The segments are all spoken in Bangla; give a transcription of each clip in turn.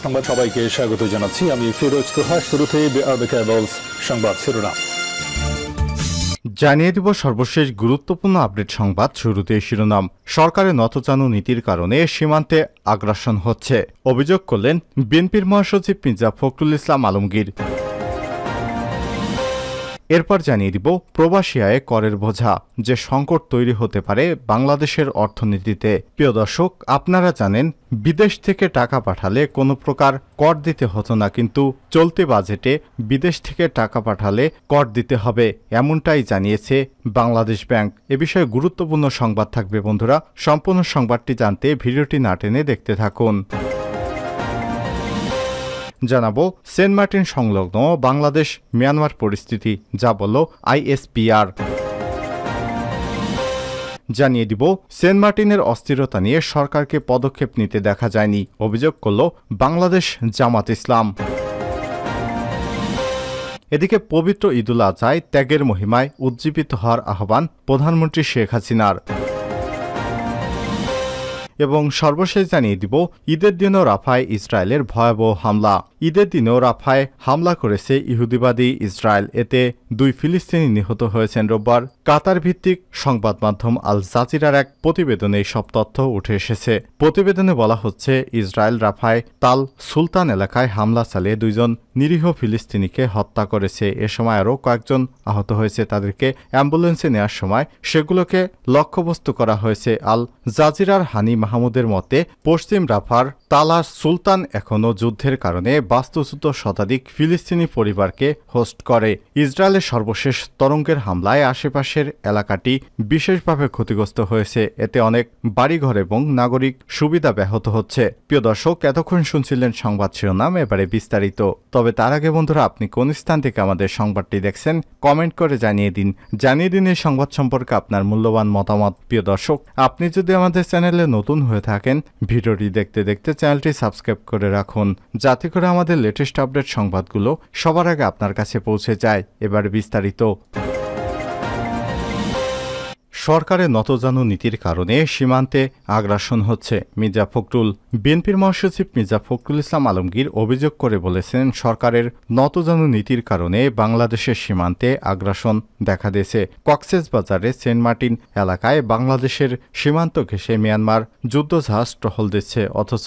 সংবাদ সবাইকে স্বাগত জানাচ্ছি। আমি ফিরোজ তোহা। শুরুতে সংবাদ শিরোনাম জানিয়ে দিব সর্বশেষ গুরুত্বপূর্ণ আপডেট সংবাদ। শুরুতে শিরোনাম। সরকারের নতজানু নীতির কারণে সীমান্তে আগ্রাসন হচ্ছে, অভিযোগ করলেন বিএনপির মহাসচিব মির্জা ফখরুল ইসলাম আলমগীর। এরপর জানিয়ে দিব প্রবাসী আয়ে করের বোঝা, যে সংকট তৈরি হতে পারে বাংলাদেশের অর্থনীতিতে। প্রিয় দর্শক, আপনারা জানেন বিদেশ থেকে টাকা পাঠালে কোনো প্রকার কর দিতে হতো না, কিন্তু চলতি বাজেটে বিদেশ থেকে টাকা পাঠালে কর দিতে হবে, এমনটাই জানিয়েছে বাংলাদেশ ব্যাংক। এ বিষয়ে গুরুত্বপূর্ণ সংবাদ থাকবে বন্ধুরা। সম্পূর্ণ সংবাদটি জানতে ভিডিওটি না টেনে দেখতে থাকুন। জানাবো সেন্ট মার্টিন সংলগ্ন বাংলাদেশ মিয়ানমার পরিস্থিতি, যা বলল ISPR। জানিয়ে দিব সেন্ট মার্টিনের অস্থিরতা নিয়ে সরকারকে পদক্ষেপ নিতে দেখা যায়নি, অভিযোগ করল বাংলাদেশ জামাত ইসলাম। এদিকে পবিত্র ঈদুল আজহায় ত্যাগের মহিমায় উজ্জীবিত হওয়ার আহ্বান প্রধানমন্ত্রী শেখ হাসিনার। এবং সর্বশেষ জানিয়ে দিব ঈদের দিনও রাফায় ইসরায়েলের ভয়াবহ হামলা। ঈদের দিনেও রাফায় হামলা করেছে ইহুদিবাদী ইসরায়েল। এতে 2 ফিলিস্তিনি নিহত হয়েছেন রোববার। কাতার ভিত্তিক সংবাদ মাধ্যম আল জাজিরার এক প্রতিবেদনে সব তথ্য উঠে এসেছে। প্রতিবেদনে বলা হচ্ছে, ইসরায়েল রাফায় তাল সুলতান এলাকায় হামলা চালিয়ে 2 জন নিরীহ ফিলিস্তিনিকে হত্যা করেছে। এ সময় আরও কয়েকজন আহত হয়েছে। তাদেরকে অ্যাম্বুলেন্সে নেওয়ার সময় সেগুলোকে লক্ষ্যবস্তু করা হয়েছে। আল জাজিরার হানি মাহমুদের মতে, পশ্চিম রাফার তালা সুলতান এখনও যুদ্ধের কারণে বাস্তুচ্যুত শতাধিক ফিলিস্তিনি পরিবারকে হোস্ট করে। ইসরায়েলের সর্বশেষ তরঙ্গের হামলায় আশেপাশের এলাকাটি বিশেষভাবে ক্ষতিগ্রস্ত হয়েছে। এতে অনেক বাড়িঘর এবং নাগরিক সুবিধা ব্যাহত হচ্ছে। প্রিয় দর্শক, এতক্ষণ শুনছিলেন সংবাদ শিরোনাম, এবারে বিস্তারিত। তবে তার আগে বন্ধুরা, আপনি কোন স্থান থেকে আমাদের সংবাদটি দেখছেন কমেন্ট করে জানিয়ে দিন এই সংবাদ সম্পর্কে আপনার মূল্যবান মতামত। প্রিয় দর্শক, আপনি যদি আমাদের চ্যানেলে নতুন হয়ে থাকেন, ভিডিওটি দেখতে দেখতে চ্যানেলটি সাবস্ক্রাইব করে রাখুন, যাতে করে আমাদের লেটেস্ট আপডেট সংবাদগুলো সবার আগে আপনার কাছে পৌঁছে যায়। এবার বিস্তারিত। সরকারের নতজানু নীতির কারণে সীমান্তে আগ্রাসন হচ্ছে, মির্জা ফখরুল। বিএনপির মহাসচিব মির্জা ফখরুল ইসলাম আলমগীর অভিযোগ করে বলেছেন, সরকারের নতজানু নীতির কারণে বাংলাদেশের সীমান্তে আগ্রাসন দেখা দিয়েছে। কক্সবাজারে সেন্ট মার্টিন এলাকায় বাংলাদেশের সীমান্ত ঘেঁষে মিয়ানমার যুদ্ধজাহাজ টহল দিচ্ছে, অথচ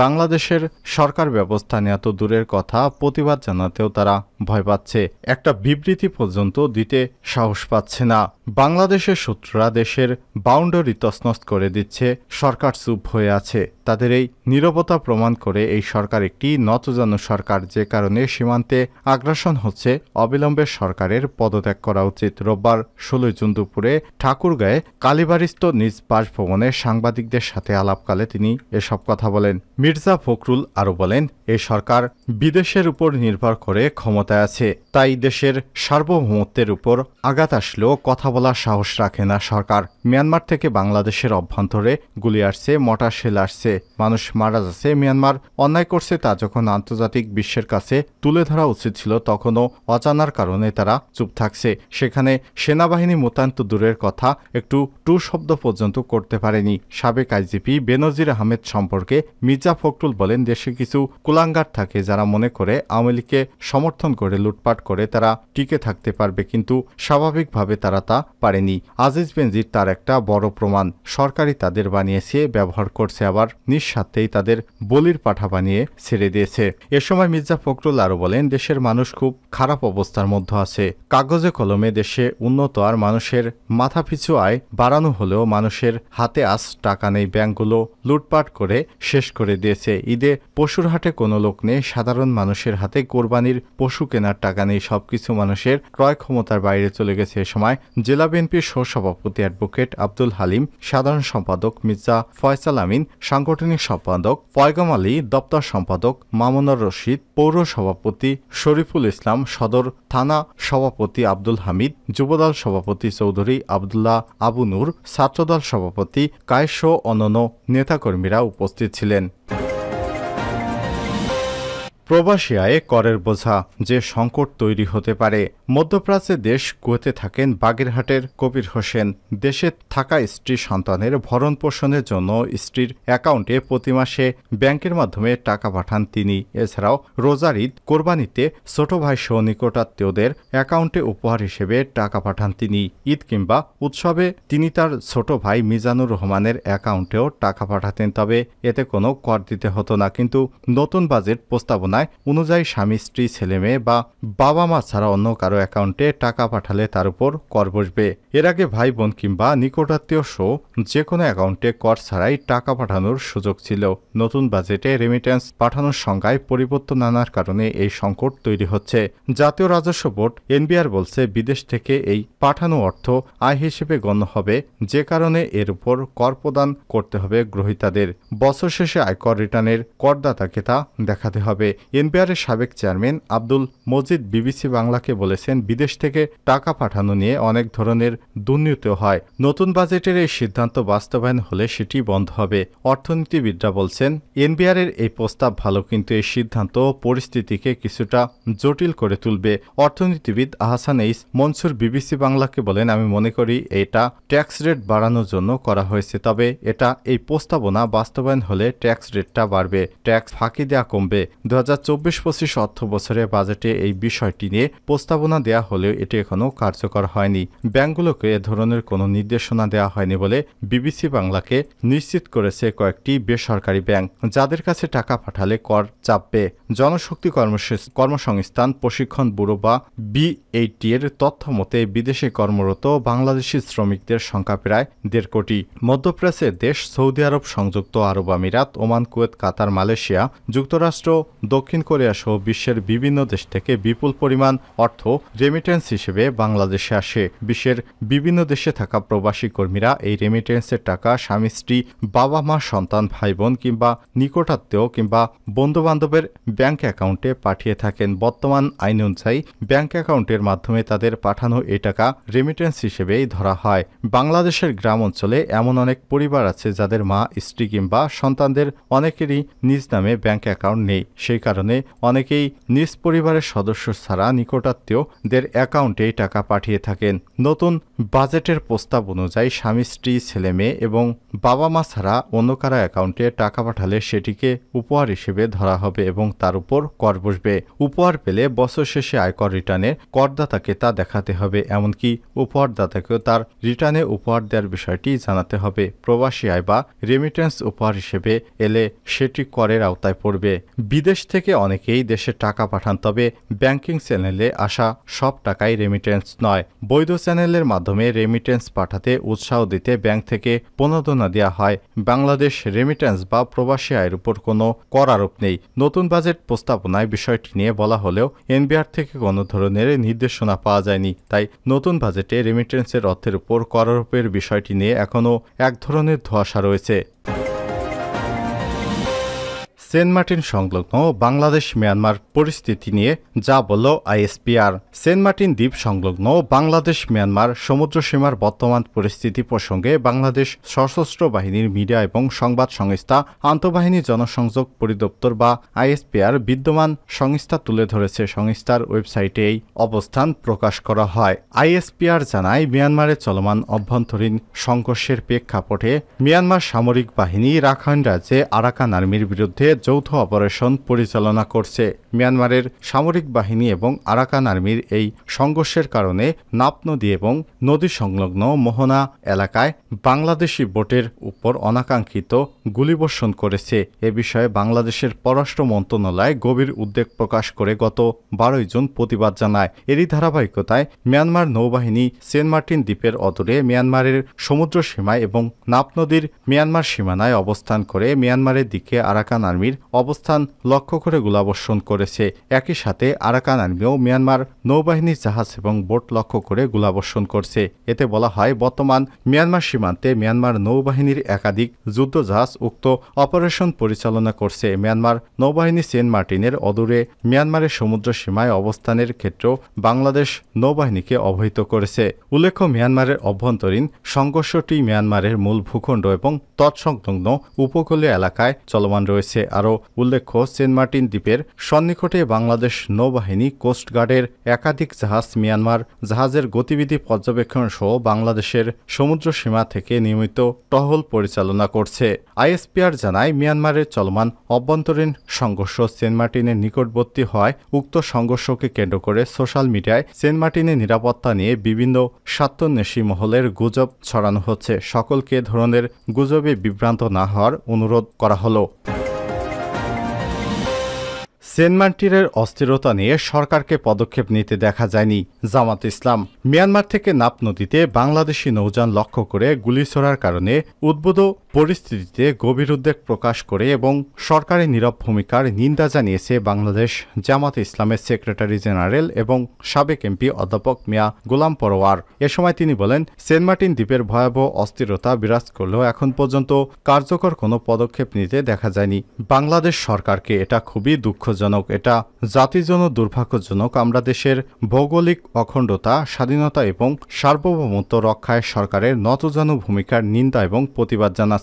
বাংলাদেশের সরকার ব্যবস্থা নেওয়া তো দূরের কথা, প্রতিবাদ জানাতেও তারা ভয় পাচ্ছে। একটা বিবৃতি পর্যন্ত দিতে সাহস পাচ্ছে না। বাংলাদেশের শত্রুরা দেশের বাউন্ডারি তছনছ করে দিচ্ছে, সরকার চুপ হয়ে আছে। তাদের এই নীরবতা প্রমাণ করে এই সরকার একটি নতজানু সরকার, যে কারণে সীমান্তে আগ্রাসন হচ্ছে। অবিলম্বে সরকারের পদত্যাগ করা উচিত। রোববার 16 জুন দুপুরে ঠাকুরগাঁয়ে কালীবাড়িস্থ নিজ বাসভবনে সাংবাদিকদের সাথে আলাপকালে তিনি এসব কথা বলেন। মির্জা ফখরুল আরও বলেন, এই সরকার বিদেশের উপর নির্ভর করে ক্ষমতায় আছে, তাই দেশের সার্বভৌমত্বের উপর আঘাত আসলেও কথা বলার সাহস রাখে না সরকার। মিয়ানমার থেকে বাংলাদেশের অভ্যন্তরে গুলি আসছে, মর্টার শেল আসছে, মানুষ মারা যাচ্ছে। মিয়ানমার অন্যায় করছে, তা যখন আন্তর্জাতিক বিশ্বের কাছে তুলে ধরা উচিত ছিল, তখনও অজানার কারণে তারা চুপ থাকছে। সেখানে সেনাবাহিনী মোতায়েন তো দূরের কথা, একটু টু শব্দ পর্যন্ত করতে পারেনি। সাবেক আইজিপি বেনজির আহমেদ সম্পর্কে মির্জা ফখরুল বলেন, দেশে কিছু কুলাঙ্গার থাকে যারা মনে করে আওয়ামী লীগকে সমর্থন করে লুটপাট করে তারা টিকে থাকতে পারবে, কিন্তু স্বাভাবিকভাবে তারা তা পারেনি। আজিজ বেনজির তার একটা বড় প্রমাণ। সরকারই তাদের বানিয়েছে, ব্যবহার করছে, আবার নিঃস্বার্থেই তাদের বলির পাঠা বানিয়ে ছেড়ে দিয়েছে। এ সময় মির্জা ফখরুল আরও বলেন, দেশের মানুষ খুব খারাপ অবস্থার মধ্যে আছে। কাগজে কলমে দেশে উন্নত আর মানুষের মাথাপিছু আয় বাড়ানো হলেও মানুষের হাতে আজ টাকা নেই। ব্যাংকগুলো লুটপাট করে শেষ করে দিয়েছে। ঈদে পশুর হাটে কোনো লোক নেই, সাধারণ মানুষের হাতে কোরবানির পশু কেনার টাকা নেই। সবকিছু মানুষের ক্রয় ক্ষমতার বাইরে চলে গেছে। এ সময় জেলা বিএনপির সহসভাপতি অ্যাডভোকেট আব্দুল হালিম, সাধারণ সম্পাদক মির্জা ফয়সাল আমিন, সাংগঠনিক সম্পাদক পয়গম আলী, দপ্তর সম্পাদক মামুনুর রশিদ, পৌর সভাপতি শরীফুল ইসলাম, সদর থানা সভাপতি আব্দুল হামিদ, যুবদল সভাপতি চৌধুরী আবদুল্লাহ আবু নূর, ছাত্রদল সভাপতি কায়েস ও অন্যান্য নেতাকর্মীরা উপস্থিত ছিলেন। প্রবাসী আয়ে করের বোঝা যে সংকট তৈরি হতে পারে। মধ্যপ্রাচ্যের দেশ কুয়েতে থাকেন বাগেরহাটের কবির হোসেন। দেশে থাকা স্ত্রী সন্তানের ভরণ পোষণের জন্য স্ত্রীর অ্যাকাউন্টে প্রতি মাসে ব্যাংকের মাধ্যমে টাকা পাঠান তিনি। এছাড়াও রোজার ঈদ, কোরবানিতে ছোট ভাই সহ নিকটাত্মীয়দের অ্যাকাউন্টে উপহার হিসেবে টাকা পাঠান তিনি। ঈদ কিংবা উৎসবে তিনি তার ছোট ভাই মিজানুর রহমানের অ্যাকাউন্টেও টাকা পাঠাতেন, তবে এতে কোনো কর দিতে হতো না। কিন্তু নতুন বাজেট প্রস্তাবনায় অনুযায়ী স্বামী, স্ত্রী, ছেলেমেয়ে বা বাবা মা ছাড়া অন্য কারো অ্যাকাউন্টে টাকা পাঠালে তার উপর কর বসবে। এর আগে ভাই বোন কিংবা নিকটাত্মীয় সহ যে কোনো অ্যাকাউন্টে কর ছাড়াই টাকা পাঠানোর সুযোগ ছিল। নতুন বাজেটে রেমিট্যান্স পাঠানোর সংজ্ঞায় পরিবর্তন আনার কারণে এই সংকট তৈরি হচ্ছে। জাতীয় রাজস্ব বোর্ড এনবিআর বলছে, বিদেশ থেকে এই পাঠানো অর্থ আয় হিসেবে গণ্য হবে, যে কারণে এর উপর কর প্রদান করতে হবে গ্রহীতাদের। বছর শেষে আয়কর রিটার্নের করদাতাকে তা দেখাতে হবে। এনবিআরের সাবেক চেয়ারম্যান আব্দুল মজিদ বিবিসি বাংলাকে বলেছেন, বিদেশ থেকে টাকা পাঠানো নিয়ে অনেক ধরনের দুর্নীতি হয়। নতুন বাজেটের এই সিদ্ধান্ত বাস্তবায়ন হলে সেটি বন্ধ হবে। অর্থনীতিবিদরা বলছেন, এনবিআরের এই প্রস্তাব ভালো, কিন্তু এই সিদ্ধান্ত পরিস্থিতিকে কিছুটা জটিল করে তুলবে। অর্থনীতিবিদ আহসান এইস মনসুর বিবিসি বাংলাকে বলেন, আমি মনে করি এটা ট্যাক্স রেট বাড়ানোর জন্য করা হয়েছে, তবে এটা এই প্রস্তাবনা বাস্তবায়ন হলে ট্যাক্স রেটটা বাড়বে, ট্যাক্স ফাঁকি দেওয়া কমবে। 2024-25 অর্থ বছরে বাজেটে এই বিষয়টি নিয়ে প্রস্তাবনা দেয়া হলেও এটি এখনও কার্যকর হয়নি। ব্যাংকগুলোকে এ ধরনের কোনো নির্দেশনা দেওয়া হয়নি বলে বিবিসি বাংলাকে নিশ্চিত করেছে কয়েকটি বেসরকারি ব্যাংক, যাদের কাছে টাকা পাঠালে কর চাপবে। জনশক্তি কর্মসংস্থান প্রশিক্ষণ ব্যুরো বা BAT এর তথ্য মতে বিদেশে কর্মরত বাংলাদেশি শ্রমিকদের সংখ্যা প্রায় 1.5 কোটি। মধ্যপ্রাচ্যের দেশ সৌদি আরব, সংযুক্ত আরব আমিরাত, ওমান, কুয়েত, কাতার, মালয়েশিয়া, যুক্তরাষ্ট্র, দক্ষিণ কোরিয়া সহ বিশ্বের বিভিন্ন দেশ থেকে বিপুল পরিমাণ অর্থ রেমিটেন্স হিসেবে বাংলাদেশে আসে। বিশ্বের বিভিন্ন দেশে থাকা প্রবাসী কর্মীরা এই রেমিটেন্সের টাকা স্বামী, স্ত্রী, বাবা মা, সন্তান, ভাই বোন কিংবা নিকটাত্মীয় কিংবা বন্ধুবান্ধবের ব্যাংক অ্যাকাউন্টে পাঠিয়ে থাকেন। বর্তমান আইন অনুযায়ী ব্যাংক অ্যাকাউন্টের মাধ্যমে তাদের পাঠানো এই টাকা রেমিটেন্স হিসেবেই ধরা হয়। বাংলাদেশের গ্রাম অঞ্চলে এমন অনেক পরিবার আছে যাদের মা, স্ত্রী কিংবা সন্তানদের অনেকেরই নিজ নামে ব্যাংক অ্যাকাউন্ট নেই। সেই কারণে অনেকেই নিজ পরিবারের সদস্য ছাড়া নিকটাত্মীয়দের অ্যাকাউন্টেই টাকা পাঠিয়ে থাকেন। নতুন বাজেটের প্রস্তাব অনুযায়ী স্বামী, স্ত্রী, ছেলে মেয়ে এবং বাবা মা ছাড়া অন্য কারো অ্যাকাউন্টে টাকা পাঠালে সেটিকে উপহার হিসেবে ধরা হবে এবং তার উপর কর বসবে। উপহার পেলে বছর শেষে আয়কর রিটার্নে করদাতাকে তা দেখাতে হবে, এমনকি উপহারদাতাকেও তার রিটার্নে উপহার দেওয়ার বিষয়টি জানাতে হবে। প্রবাসী আয় বা রেমিটেন্স উপহার হিসেবে এলে সেটি করের আওতায় পড়বে। বিদেশ থেকে অনেকেই দেশে টাকা পাঠান, তবে ব্যাংকিং চ্যানেলে আসা সব টাকাই রেমিটেন্স নয়। বৈধ চ্যানেলের মাধ্যমে রেমিটেন্স পাঠাতে উৎসাহ দিতে ব্যাংক থেকে প্রণোদনা দেওয়া হয়। বাংলাদেশ রেমিটেন্স বা প্রবাসী আয়ের উপর কোনো কর আরোপ নেই। নতুন বাজেট প্রস্তাবনায় বিষয়টি নিয়ে বলা হলেও এনবিআর থেকে কোনো ধরনের নির্দেশনা পাওয়া যায়নি। তাই নতুন বাজেটে রেমিটেন্সের অর্থের উপর কর আরোপের বিষয়টি নিয়ে এখনও এক ধরনের ধোঁয়াশা রয়েছে। সেন্ট মার্টিন সংলগ্ন বাংলাদেশ মিয়ানমার পরিস্থিতি নিয়ে যা বলল আইএসপিআর। সেন্ট মার্টিন দ্বীপ সংলগ্ন বাংলাদেশ মিয়ানমার সমুদ্রসীমার বর্তমান পরিস্থিতি প্রসঙ্গে বাংলাদেশ সশস্ত্র বাহিনীর মিডিয়া এবং সংবাদ সংস্থা আন্তঃবাহিনী জনসংযোগ পরিদপ্তর বা আইএসপিআর বিদ্যমান সংস্থা তুলে ধরেছে। সংস্থার ওয়েবসাইটে এই অবস্থান প্রকাশ করা হয়। আইএসপিআর জানায়, মিয়ানমারে চলমান অভ্যন্তরীণ সংঘর্ষের প্রেক্ষাপটে মিয়ানমার সামরিক বাহিনী রাখাইন রাজ্যে আরাকান আর্মির বিরুদ্ধে যৌথ অপারেশন পরিচালনা করছে। মিয়ানমারের সামরিক বাহিনী এবং আরাকান আর্মির এই সংঘর্ষের কারণে নাপ নদী এবং নদী সংলগ্ন মোহনা এলাকায় বাংলাদেশি বোটের উপর অনাকাঙ্ক্ষিত গুলিবর্ষণ করেছে। এ বিষয়ে বাংলাদেশের পররাষ্ট্র মন্ত্রণালয় গভীর উদ্বেগ প্রকাশ করে গত 12 জুন প্রতিবাদ জানায়। এরই ধারাবাহিকতায় মিয়ানমার নৌবাহিনী সেন্ট মার্টিন দ্বীপের অদূরে মিয়ানমারের সমুদ্র সীমায় এবং নাপ নদীর মিয়ানমার সীমানায় অবস্থান করে মিয়ানমারের দিকে আরাকান আর্মির অবস্থান লক্ষ্য করে গোলাবর্ষণ করেছে। একই সাথে আরাকান আর্মিও মিয়ানমার নৌবাহিনীর জাহাজ এবং বোট লক্ষ্য করে গোলাবর্ষণ করছে। এতে বলা হয়, বর্তমান মিয়ানমার সীমান্তে মিয়ানমার নৌবাহিনীর একাধিক যুদ্ধজাহাজ উক্ত অপারেশন পরিচালনা করছে। মিয়ানমার নৌবাহিনী সেন্ট মার্টিনের অদূরে মিয়ানমারের সমুদ্র সীমায় অবস্থানের ক্ষেত্রেও বাংলাদেশ নৌবাহিনীকে অবহিত করেছে। উল্লেখ্য, মিয়ানমারের অভ্যন্তরীণ সংঘর্ষটি মিয়ানমারের মূল ভূখণ্ড এবং তৎসংলগ্ন উপকূলীয় এলাকায় চলমান রয়েছে। আরও উল্লেখ্য সেন্ট মার্টিন দ্বীপের সন্নিকটে বাংলাদেশ নৌবাহিনী কোস্টগার্ডের একাধিক জাহাজ মিয়ানমার জাহাজের গতিবিধি পর্যবেক্ষণ সহ বাংলাদেশের সমুদ্র সীমা থেকে নিয়মিত টহল পরিচালনা করছে। আইএসপিআর জানায় মিয়ানমারের চলমান অভ্যন্তরীণ সংঘর্ষ সেন্ট মার্টিনের নিকটবর্তী হয় উক্ত সংঘর্ষকে কেন্দ্র করে সোশ্যাল মিডিয়ায় সেন্ট মার্টিনের নিরাপত্তা নিয়ে বিভিন্ন স্বার্থান্বেষী মহলের গুজব ছড়ানো হচ্ছে। সকলকে এ ধরনের গুজবে বিভ্রান্ত না হওয়ার অনুরোধ করা হলো। সেন্ট মার্টিনের অস্থিরতা নিয়ে সরকারকে পদক্ষেপ নিতে দেখা যায়নি জামাত ইসলাম। মিয়ানমার থেকে নাপ নদীতে বাংলাদেশি নৌযান লক্ষ্য করে গুলি ছোড়ার কারণে উদ্ভূত পরিস্থিতিতে গভীর উদ্বেগ প্রকাশ করে এবং সরকারের নীরব ভূমিকার নিন্দা জানিয়েছে বাংলাদেশ জামাত ইসলামের সেক্রেটারি জেনারেল এবং সাবেক এমপি অধ্যাপক মিয়া গোলাম পরোয়ার। এ সময় তিনি বলেন, সেন্ট মার্টিন দ্বীপের ভয়াবহ অস্থিরতা বিরাজ করলেও এখন পর্যন্ত কার্যকর কোনো পদক্ষেপ নিতে দেখা যায়নি। বাংলাদেশ সরকারকে এটা খুবই দুঃখজনক, এটা জাতির জন্য দুর্ভাগ্যজনক। আমরা দেশের ভৌগোলিক অখণ্ডতা, স্বাধীনতা এবং সার্বভৌমত্ব রক্ষায় সরকারের নতজানু ভূমিকার নিন্দা এবং প্রতিবাদ জানাচ্ছি।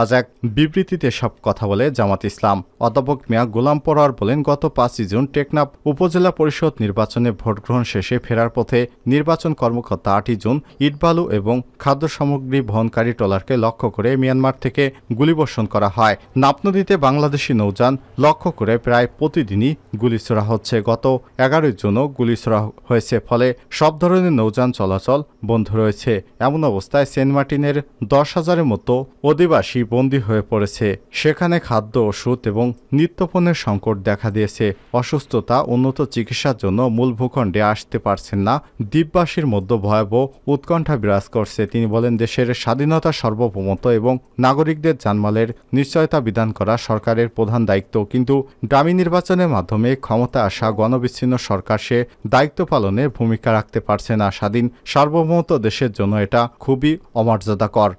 আজ এক বিবৃতিতে সব কথা বলে জামাত ইসলাম। অধ্যাপক মিয়া গোলাম পরোয়ার বলেন, গত 5 জুন টেকনাফ উপজেলা পরিষদ নির্বাচনে ভোটগ্রহণ শেষে ফেরার পথে নির্বাচন কর্মকর্তা 8 জুন ইটবালু এবং খাদ্য সামগ্রী বহনকারী ট্রলারকে লক্ষ্য করে মিয়ানমার থেকে গুলিবর্ষণ করা হয়। নাপ নদীতে বাংলাদেশি নৌযান লক্ষ্য করে প্রায় প্রতিদিনই গুলি ছোড়া হচ্ছে। গত 11 জুনও গুলি ছোড়া হয়েছে, ফলে সব ধরনের নৌযান চলাচল বন্ধ রয়েছে। এমন অবস্থায় সেন্ট মার্টিনের 10,000-এর মতো অধিবাসী বন্দী হয়ে পড়েছে। সেখানে খাদ্য, ওষুধ এবং নিত্যপণ্যের সংকট দেখা দিয়েছে। অসুস্থতা, উন্নত চিকিৎসার জন্য মূল ভূখণ্ডে আসতে পারছেন না। দ্বীপবাসীর মধ্যে ভয়াবহ উৎকণ্ঠা বিরাজ করছে। তিনি বলেন, দেশের স্বাধীনতা, সার্বভৌমত্ব এবং নাগরিকদের জানমালের নিশ্চয়তা বিধান করা সরকারের প্রধান দায়িত্ব, কিন্তু ডামি নির্বাচনের মাধ্যমে ক্ষমতা আসা গণবিচ্ছিন্ন সরকার সে দায়িত্ব পালনে ভূমিকা রাখতে পারছে না। স্বাধীন সার্বভৌমত্ব দেশের জন্য এটা খুবই অমর্যাদাকর।